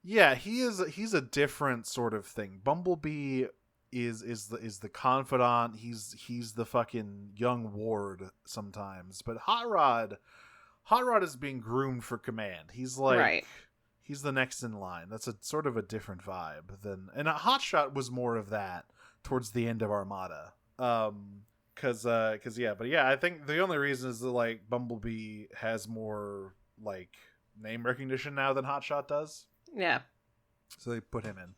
Yeah, he's a different sort of thing. Bumblebee is the confidant. He's the fucking young ward sometimes. But Hot Rod is being groomed for command. He's like, right. He's the next in line. That's a sort of a different vibe than, and Hotshot was more of that towards the end of Armada. I think the only reason is that like Bumblebee has more like name recognition now than Hotshot does. Yeah. So they put him in.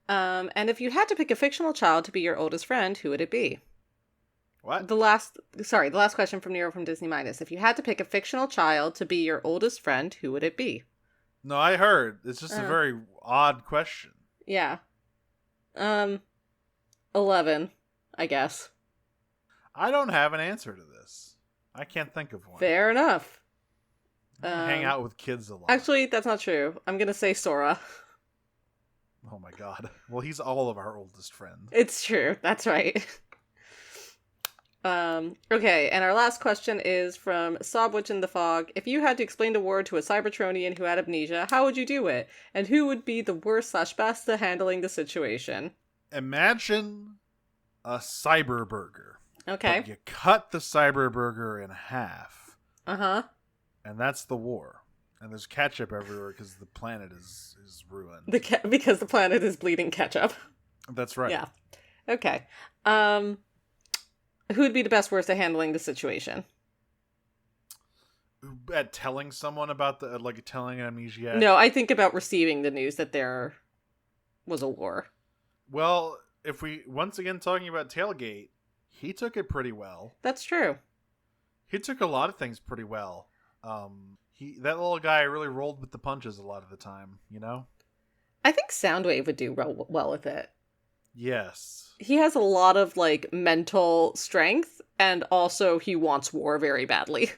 And if you had to pick a fictional child to be your oldest friend, who would it be? What? The last question from Nero from Disney Minus. If you had to pick a fictional child to be your oldest friend, who would it be? No, I heard. It's just a very odd question. Yeah. 11, I guess. I don't have an answer to this. I can't think of one. Fair enough. Hang out with kids a lot. Actually, that's not true. I'm gonna say Sora. Oh my god. Well, he's all of our oldest friends. It's true. That's right. Okay, and our last question is from Sobwitch in the Fog. If you had to explain the word to a Cybertronian who had amnesia, how would you do it? And who would be the worst / best at handling the situation? Imagine a cyberburger. Okay. But you cut the cyberburger in half. Uh-huh. And that's the war. And there's ketchup everywhere because the planet is ruined. Because the planet is bleeding ketchup. That's right. Yeah. Okay. Who would be the best worst at handling the situation? At telling someone about telling an amnesiac? No, I think about receiving the news that there was a war. Well, if we, once again talking about Tailgate, he took it pretty well. That's true. He took a lot of things pretty well. That little guy really rolled with the punches a lot of the time, you know? I think Soundwave would do well with it. Yes. He has a lot of, mental strength, and also he wants war very badly.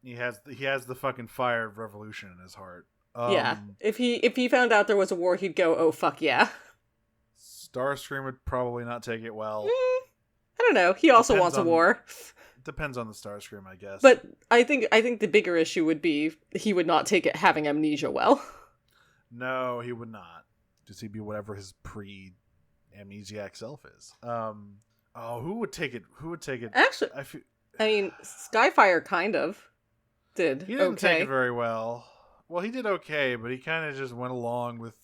He has the fucking fire of revolution in his heart. Yeah. If he found out there was a war, he'd go, oh, fuck yeah. Starscream would probably not take it well. I don't know. He also wants a war. Depends on the Starscream, I guess. But I think the bigger issue would be he would not take it having amnesia well. No, he would not. Does he be whatever his pre-amnesiac self is? Who would take it? Actually, I mean, Skyfire kind of did. He didn't okay. take it very well. Well, he did okay, but he kind of just went along with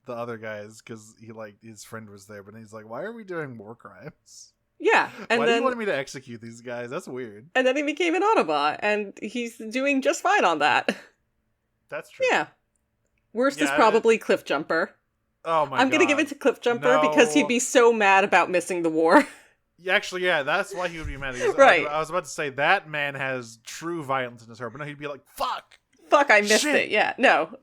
the other guys because his friend was there. But he's like, "Why are we doing war crimes? Yeah, and why then do you want me to execute these guys? That's weird." And then he became an Autobot, and he's doing just fine on that. That's true. Yeah. Worst is probably Cliffjumper. Oh my god. I'm gonna give it to Cliffjumper because he'd be so mad about missing the war. Actually, yeah, that's why he would be mad. Right. I was about to say that man has true violence in his heart, but no, he'd be like, "Fuck, I missed it." Yeah, no.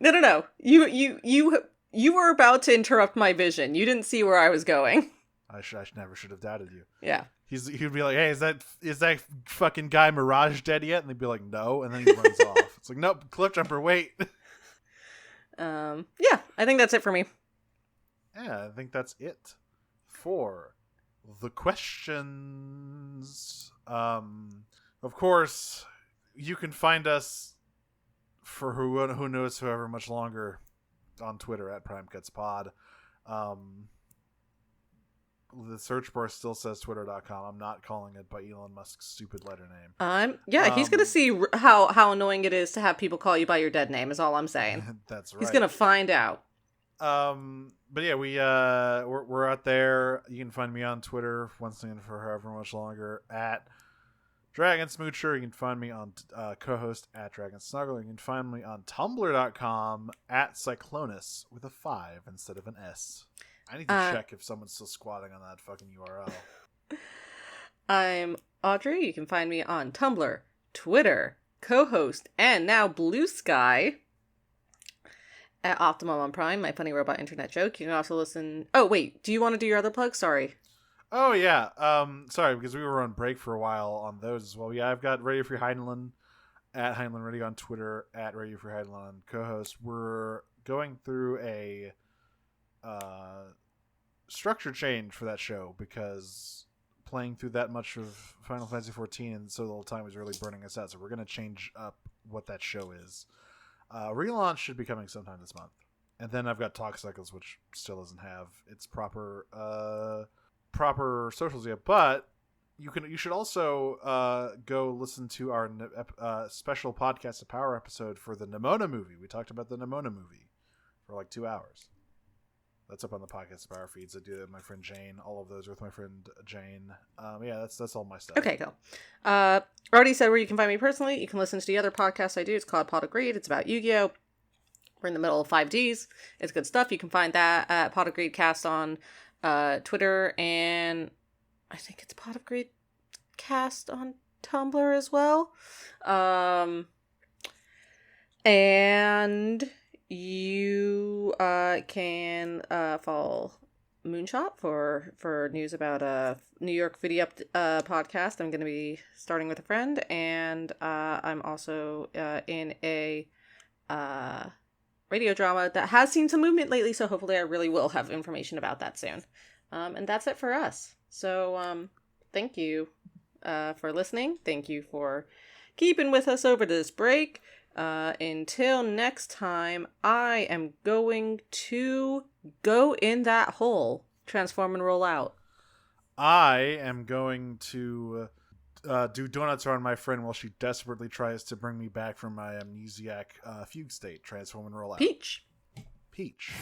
You were about to interrupt my vision. You didn't see where I was going. I never should have doubted you. Yeah. He'd be like, "Hey, is that fucking guy Mirage dead yet?" And they'd be like, "No," and then he runs off. It's like, "Nope, Cliffjumper, wait." Yeah, I think that's it for me. Yeah, I think that's it for the questions. Of course, you can find us for who knows however much longer on Twitter at PrimeCutsPod. The search bar still says twitter.com. I'm not calling it by Elon Musk's stupid letter name. He's gonna see how annoying it is to have people call you by your dead name is all I'm saying. That's right. He's gonna find out. But yeah, we're out there. You can find me on Twitter once again for however much longer at Dragon Smoocher. You can find me on co-host at Dragon Snuggle. You can find me on tumblr.com at Cyclonus with a 5 instead of an S. I need to check if someone's still squatting on that fucking URL. I'm Audrey. You can find me on Tumblr, Twitter, co-host, and now Blue Sky at Optimum on Prime, my funny robot internet joke. You can also listen... Oh, wait. Do you want to do your other plug? Sorry. Oh, yeah. Sorry, because we were on break for a while on those as well. Yeah, I've got Radio Free Heinlein at Heinlein Radio on Twitter, at Radio Free Heinlein on co-host. We're going through a structure change for that show because playing through that much of Final Fantasy XIV in so little time was really burning us out. So we're going to change up what that show is. Relaunch should be coming sometime this month. And then I've got Talk Cycles, which still doesn't have its proper socials yet. But you should also go listen to our special podcast, a power episode for the Nimona movie. We talked about the Nimona movie for like 2 hours. That's up on the podcast power feeds. I do that with my friend Jane. All of those are with my friend Jane. Yeah, that's all my stuff. Okay, cool. Already said where you can find me personally. You can listen to the other podcast I do. It's called Pot of Greed. It's about Yu-Gi-Oh! We're in the middle of 5Ds. It's good stuff. You can find that at Pot of Greed Cast on Twitter, and I think it's Pot of Greed Cast on Tumblr as well. And you can follow Moonshot for news about New York Video podcast. I'm going to be starting with a friend, and I'm also in a radio drama that has seen some movement lately, so hopefully I really will have information about that soon. And that's it for us. So thank you for listening. Thank you for keeping with us over this break. Until next time, I am going to go in that hole, transform and roll out. I am going to do donuts around my friend while she desperately tries to bring me back from my amnesiac fugue state, transform and roll out. Peach. Peach.